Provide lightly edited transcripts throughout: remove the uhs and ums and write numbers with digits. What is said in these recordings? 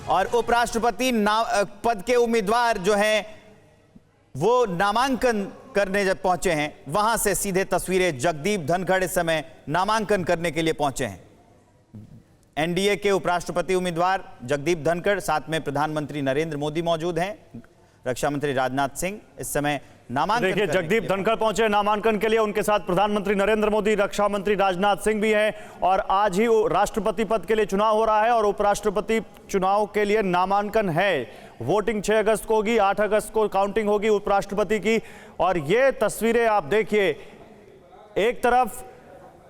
और उपराष्ट्रपति पद के उम्मीदवार जो हैं वो नामांकन करने जब पहुंचे हैं, वहां से सीधे तस्वीरें जगदीप धनखड़ इस समय नामांकन करने के लिए पहुंचे हैं। एनडीए के उपराष्ट्रपति उम्मीदवार जगदीप धनखड़, साथ में प्रधानमंत्री नरेंद्र मोदी मौजूद हैं, रक्षा मंत्री राजनाथ सिंह इस समय नामांकन। देखिए जगदीप धनखड़ पहुंचे नामांकन के लिए, उनके साथ प्रधानमंत्री नरेंद्र मोदी, रक्षा मंत्री राजनाथ सिंह भी हैं और आज ही राष्ट्रपति पद के लिए चुनाव हो रहा है और उपराष्ट्रपति चुनाव के लिए नामांकन है। वोटिंग 6 अगस्त को होगी, 8 अगस्त को काउंटिंग होगी उपराष्ट्रपति की। और ये तस्वीरें आप देखिए, एक तरफ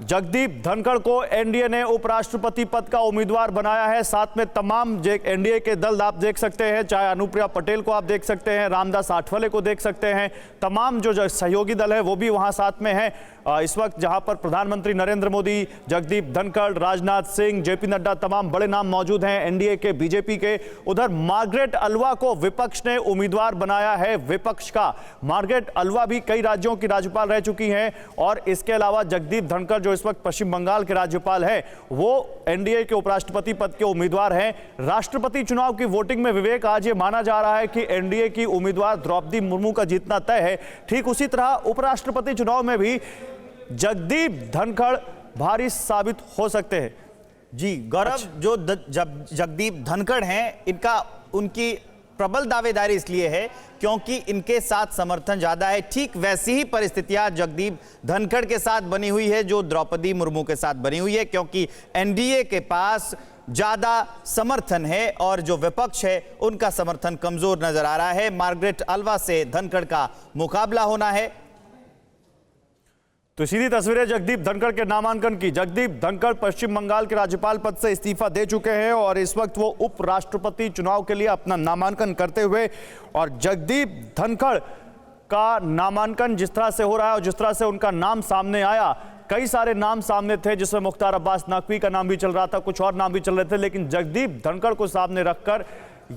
जगदीप धनखड़ को एनडीए ने उपराष्ट्रपति पद का उम्मीदवार बनाया है, साथ में तमाम एनडीए के दल आप देख सकते हैं, चाहे अनुप्रिया पटेल को आप देख सकते हैं, रामदास आठवले को देख सकते हैं, तमाम जो सहयोगी दल है वो भी वहां साथ में है। इस वक्त जहां पर प्रधानमंत्री नरेंद्र मोदी, जगदीप धनखड़, राजनाथ सिंह, जेपी नड्डा, तमाम बड़े नाम मौजूद हैं एनडीए के, बीजेपी के। उधर मार्गरेट अल्वा को विपक्ष ने उम्मीदवार बनाया है, विपक्ष का। मार्गरेट अल्वा भी कई राज्यों की राज्यपाल रह चुकी हैं और इसके अलावा जगदीप धनखड़ जो इस वक्त पश्चिम बंगाल के राज्यपाल है, वो एनडीए के उपराष्ट्रपति पद के उम्मीदवार हैं। राष्ट्रपति चुनाव की वोटिंग में विवेक आज ये माना जा रहा है कि एनडीए की उम्मीदवार द्रौपदी मुर्मू का जीतना तय है। ठीक उसी तरह उपराष्ट्रपति चुनाव में भी जगदीप धनखड़ भारी साबित हो सकते हैं। जी गौरव, जो जगदीप धनखड़ हैं, उनकी प्रबल दावेदारी इसलिए है क्योंकि इनके साथ समर्थन ज्यादा है। ठीक वैसी ही परिस्थितियां जगदीप धनखड़ के साथ बनी हुई है जो द्रौपदी मुर्मू के साथ बनी हुई है, क्योंकि एनडीए के पास ज्यादा समर्थन है और जो विपक्ष है उनका समर्थन कमजोर नजर आ रहा है। मार्गरेट अल्वा से धनखड़ का मुकाबला होना है। तो सीधी तस्वीरें जगदीप धनखड़ के नामांकन की। जगदीप धनखड़ पश्चिम बंगाल के राज्यपाल पद से इस्तीफा दे चुके हैं और इस वक्त वो उपराष्ट्रपति चुनाव के लिए अपना नामांकन करते हुए, और जगदीप धनखड़ का नामांकन जिस तरह से हो रहा है और जिस तरह से उनका नाम सामने आया, कई सारे नाम सामने थे जिसमें मुख्तार अब्बास नकवी का नाम भी चल रहा था, कुछ और नाम भी चल रहे थे, लेकिन जगदीप धनखड़ को सामने रखकर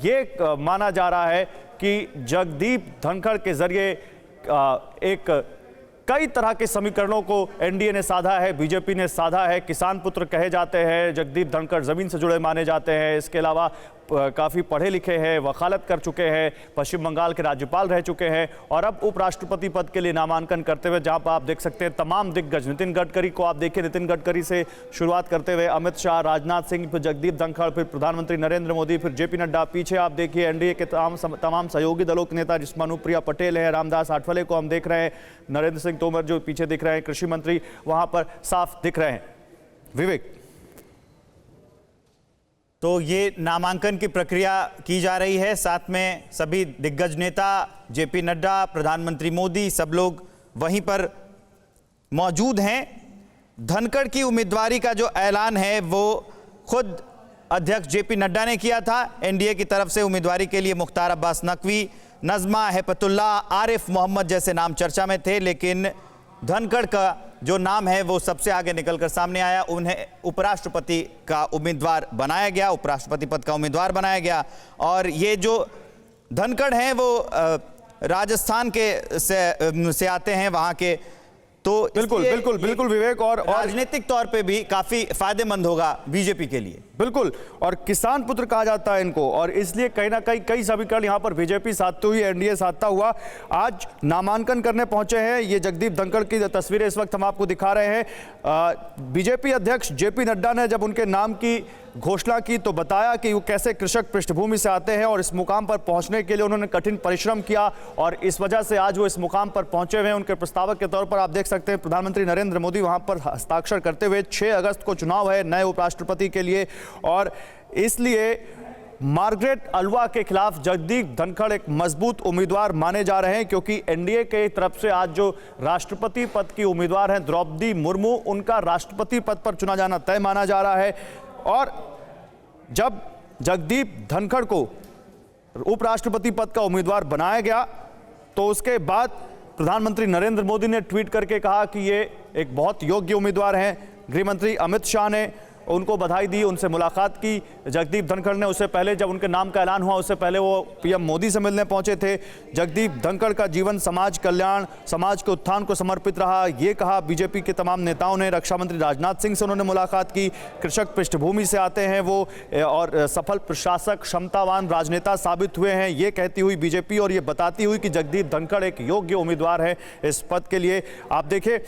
ये माना जा रहा है कि जगदीप धनखड़ के जरिए एक कई तरह के समीकरणों को एनडीए ने साधा है, बीजेपी ने साधा है। किसान पुत्र कहे जाते हैं जगदीप धनखड़, जमीन से जुड़े माने जाते हैं। इसके अलावा काफ़ी पढ़े लिखे हैं, वकालत कर चुके हैं, पश्चिम बंगाल के राज्यपाल रह चुके हैं और अब उपराष्ट्रपति पद के लिए नामांकन करते हुए, जहां पर आप देख सकते हैं तमाम दिग्गज, नितिन गडकरी को आप देखिए, नितिन गडकरी से शुरुआत करते हुए अमित शाह, राजनाथ सिंह, फिर जगदीप धनखड़, फिर प्रधानमंत्री नरेंद्र मोदी, फिर जेपी नड्डा। पीछे आप देखिए एनडीए के तमाम सहयोगी दलों के नेता जिसमें अनुप्रिया पटेल है, रामदास आठवले को हम देख रहे हैं, नरेंद्र सिंह तोमर जो पीछे दिख रहे हैं, कृषि मंत्री वहां पर साफ दिख रहे हैं। विवेक, तो ये नामांकन की प्रक्रिया की जा रही है, साथ में सभी दिग्गज नेता, जेपी नड्डा, प्रधानमंत्री मोदी, सब लोग वहीं पर मौजूद हैं। धनखड़ की उम्मीदवारी का जो ऐलान है वो खुद अध्यक्ष जेपी नड्डा ने किया था। एनडीए की तरफ से उम्मीदवारी के लिए मुख्तार अब्बास नकवी, नजमा हेपतुल्ला, आरिफ मोहम्मद जैसे नाम चर्चा में थे, लेकिन धनखड़ का जो नाम है वो सबसे आगे निकलकर सामने आया। उन्हें उपराष्ट्रपति का उम्मीदवार बनाया गया, उपराष्ट्रपति पद का उम्मीदवार बनाया गया। और ये जो धनखड़ हैं वो राजस्थान के से आते हैं, वहाँ के, तो बिल्कुल विवेक, और राजनीतिक तौर पे भी काफी फायदेमंद होगा बीजेपी के लिए। बिल्कुल, और किसान पुत्र कहा जाता है इनको, और इसलिए कहीं ना कहीं कई समीकरण यहाँ पर बीजेपी साधते हुई, एनडीए साधता हुआ आज नामांकन करने पहुंचे हैं। ये जगदीप धनखड़ की तस्वीरें इस वक्त हम आपको दिखा रहे हैं। बीजेपी अध्यक्ष जेपी नड्डा ने जब उनके नाम की घोषणा की तो बताया कि वो कैसे कृषक पृष्ठभूमि से आते हैं और इस मुकाम पर पहुंचने के लिए उन्होंने कठिन परिश्रम किया और इस वजह से आज वो इस मुकाम पर पहुंचे हुए हैं। उनके प्रस्तावक के तौर पर आप देख सकते हैं प्रधानमंत्री नरेंद्र मोदी वहां पर हस्ताक्षर करते हुए। 6 अगस्त को चुनाव है नए उपराष्ट्रपति के लिए और इसलिए मार्गरेट अल्वा के खिलाफ जगदीप धनखड़ एक मजबूत उम्मीदवार माने जा रहे हैं, क्योंकि एनडीए के तरफ से आज जो राष्ट्रपति पद की उम्मीदवार हैं द्रौपदी मुर्मू, उनका राष्ट्रपति पद पर चुना जाना तय माना जा रहा है। और जब जगदीप धनखड़ को उपराष्ट्रपति पद का उम्मीदवार बनाया गया तो उसके बाद प्रधानमंत्री नरेंद्र मोदी ने ट्वीट करके कहा कि ये एक बहुत योग्य उम्मीदवार हैं। गृह मंत्री अमित शाह ने उनको बधाई दी, उनसे मुलाकात की जगदीप धनखड़ ने। उससे पहले जब उनके नाम का ऐलान हुआ उससे पहले वो पीएम मोदी से मिलने पहुंचे थे। जगदीप धनखड़ का जीवन समाज कल्याण, समाज के उत्थान को समर्पित रहा, ये कहा बीजेपी के तमाम नेताओं ने। रक्षा मंत्री राजनाथ सिंह से उन्होंने मुलाकात की। कृषक पृष्ठभूमि से आते हैं वो और सफल प्रशासक, क्षमतावान राजनेता साबित हुए हैं, ये कहती हुई बीजेपी, और ये बताती हुई कि जगदीप धनखड़ एक योग्य उम्मीदवार है इस पद के लिए। आप देखिए,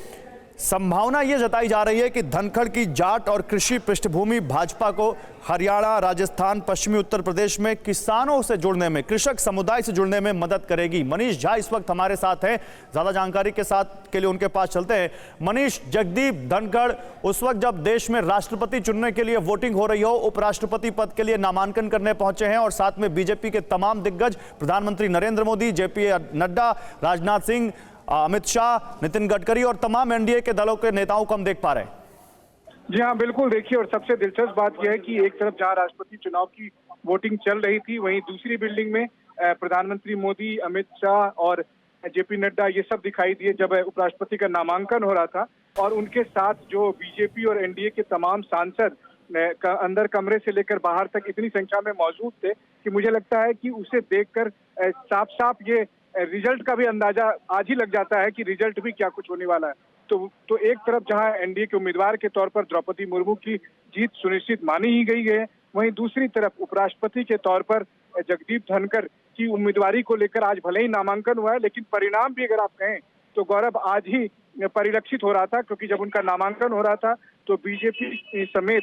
संभावना यह जताई जा रही है कि धनखड़ की जाट और कृषि पृष्ठभूमि भाजपा को हरियाणा, राजस्थान, पश्चिमी उत्तर प्रदेश में किसानों से जुड़ने में, कृषक समुदाय से जुड़ने में मदद करेगी। मनीष झा इस वक्त हमारे साथ हैं, ज्यादा जानकारी के साथ के लिए उनके पास चलते हैं। मनीष, जगदीप धनखड़ उस वक्त जब देश में राष्ट्रपति चुनने के लिए वोटिंग हो रही हो, उपराष्ट्रपति पद के लिए नामांकन करने पहुंचे हैं और साथ में बीजेपी के तमाम दिग्गज, प्रधानमंत्री नरेंद्र मोदी, जेपी नड्डा, राजनाथ सिंह, अमित शाह, नितिन गडकरी और तमाम एनडीए के दलों के नेताओं को हम देख पा रहे हैं। जी हाँ, बिल्कुल। देखिए, और सबसे दिलचस्प बात यह है कि एक तरफ जहां राष्ट्रपति चुनाव की वोटिंग चल रही थी, वहीं दूसरी बिल्डिंग में प्रधानमंत्री मोदी, अमित शाह और जेपी नड्डा ये सब दिखाई दिए जब उपराष्ट्रपति का नामांकन हो रहा था। और उनके साथ जो बीजेपी और एनडीए के तमाम सांसद अंदर कमरे से लेकर बाहर तक इतनी संख्या में मौजूद थे कि मुझे लगता है कि उसे देखकर साफ साफ ये रिजल्ट का भी अंदाजा आज ही लग जाता है कि रिजल्ट भी क्या कुछ होने वाला है। तो एक तरफ जहां एनडीए के उम्मीदवार के तौर पर द्रौपदी मुर्मू की जीत सुनिश्चित मानी ही गई है, वहीं दूसरी तरफ उपराष्ट्रपति के तौर पर जगदीप धनखड़ की उम्मीदवारी को लेकर आज भले ही नामांकन हुआ है, लेकिन परिणाम भी अगर आप कहें तो गौरव आज ही परिलक्षित हो रहा था, क्योंकि जब उनका नामांकन हो रहा था तो बीजेपी समेत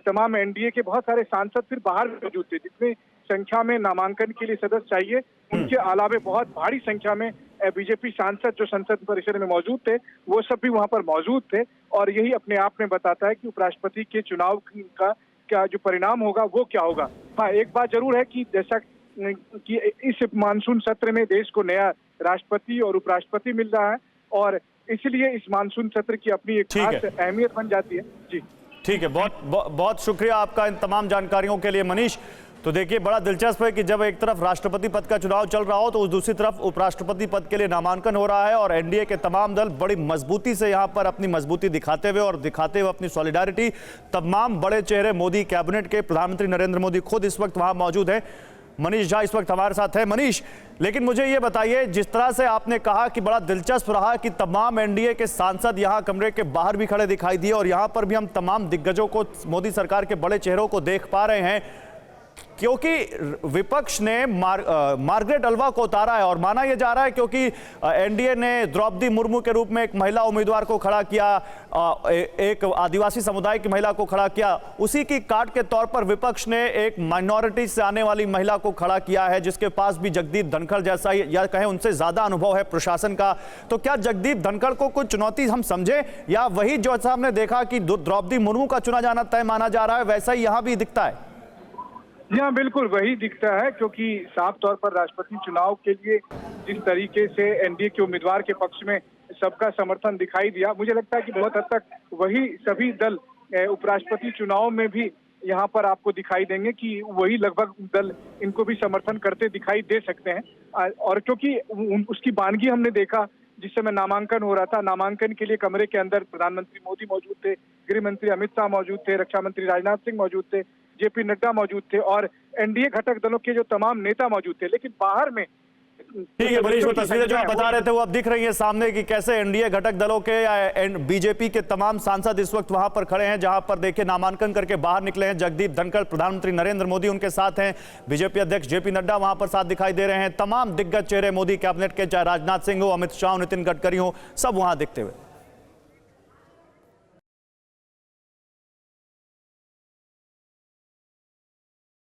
तमाम एनडीए के बहुत सारे सांसद फिर बाहर मौजूद थे। जितनी संख्या में नामांकन के लिए सदस्य चाहिए, उनके अलावे बहुत भारी संख्या में बीजेपी सांसद जो संसद परिसर में मौजूद थे, वो सब भी वहां पर मौजूद थे। और यही अपने आप में बताता है कि उपराष्ट्रपति के चुनाव का क्या जो परिणाम होगा वो क्या होगा। हाँ, एक बात जरूर है कि जैसा कि इस मानसून सत्र में देश को नया राष्ट्रपति और उपराष्ट्रपति मिल रहा है, और इसलिए इस मानसून सत्र की अपनी एक खास अहमियत बन जाती है। जी ठीक है, बहुत शुक्रिया आपका इन तमाम जानकारियों के लिए मनीष। तो देखिए, बड़ा दिलचस्प है कि जब एक तरफ राष्ट्रपति पद का चुनाव चल रहा हो तो उस दूसरी तरफ उपराष्ट्रपति पद के लिए नामांकन हो रहा है, और एनडीए के तमाम दल बड़ी मजबूती से यहां पर अपनी मजबूती दिखाते हुए अपनी सॉलिडारिटी, तमाम बड़े चेहरे मोदी कैबिनेट के, प्रधानमंत्री नरेंद्र मोदी खुद इस वक्त वहां मौजूद है। मनीष झा इस वक्त हमारे साथ है। मनीष, लेकिन मुझे ये बताइए, जिस तरह से आपने कहा कि बड़ा दिलचस्प रहा कि तमाम एनडीए के सांसद यहां कमरे के बाहर भी खड़े दिखाई दिए, और यहां पर भी हम तमाम दिग्गजों को, मोदी सरकार के बड़े चेहरों को देख पा रहे हैं, क्योंकि विपक्ष ने मार्गरेट अल्वा को उतारा है, और माना यह जा रहा है क्योंकि एनडीए ने द्रौपदी मुर्मू के रूप में एक महिला उम्मीदवार को खड़ा किया, एक आदिवासी समुदाय की महिला को खड़ा किया, उसी की काट के तौर पर विपक्ष ने एक माइनॉरिटी से आने वाली महिला को खड़ा किया है, जिसके पास भी जगदीप धनखड़ जैसा या कहें उनसे ज्यादा अनुभव है प्रशासन का। तो क्या जगदीप धनखड़ को कुछ चुनौती हम समझे, या वही जो हमने देखा कि द्रौपदी मुर्मू का चुना जाना तय माना जा रहा है, वैसा ही यहां भी दिखता है? जी हाँ, बिल्कुल वही दिखता है, क्योंकि साफ तौर पर राष्ट्रपति चुनाव के लिए जिस तरीके से एनडीए के उम्मीदवार के पक्ष में सबका समर्थन दिखाई दिया, मुझे लगता है कि बहुत हद तक वही सभी दल उपराष्ट्रपति चुनाव में भी यहाँ पर आपको दिखाई देंगे कि वही लगभग दल इनको भी समर्थन करते दिखाई दे सकते हैं। और क्योंकि उसकी बानगी हमने देखा जिस समय नामांकन हो रहा था, नामांकन के लिए कमरे के अंदर प्रधानमंत्री मोदी मौजूद थे, गृह मंत्री अमित शाह मौजूद थे, रक्षा मंत्री राजनाथ सिंह मौजूद थे, जेपी नड्डा मौजूद थे, और एनडीए घटक दलों के जो तमाम नेता मौजूद थे। लेकिन बाहर में ठीक है मनीष, वो तस्वीरें जो आप बता रहे थे वो अब दिख रही है सामने कि कैसे एनडीए घटक दलों के या बीजेपी के तमाम सांसद इस वक्त वहां पर खड़े हैं, जहां पर देखिए नामांकन करके बाहर निकले हैं जगदीप धनखड़, प्रधानमंत्री नरेंद्र मोदी उनके साथ हैं, बीजेपी अध्यक्ष जेपी नड्डा वहां पर साथ दिखाई दे रहे हैं, तमाम दिग्गज चेहरे मोदी कैबिनेट के, चाहे राजनाथ सिंह हो, अमित शाह, नितिन गडकरी हो, सब वहां दिखते हुए।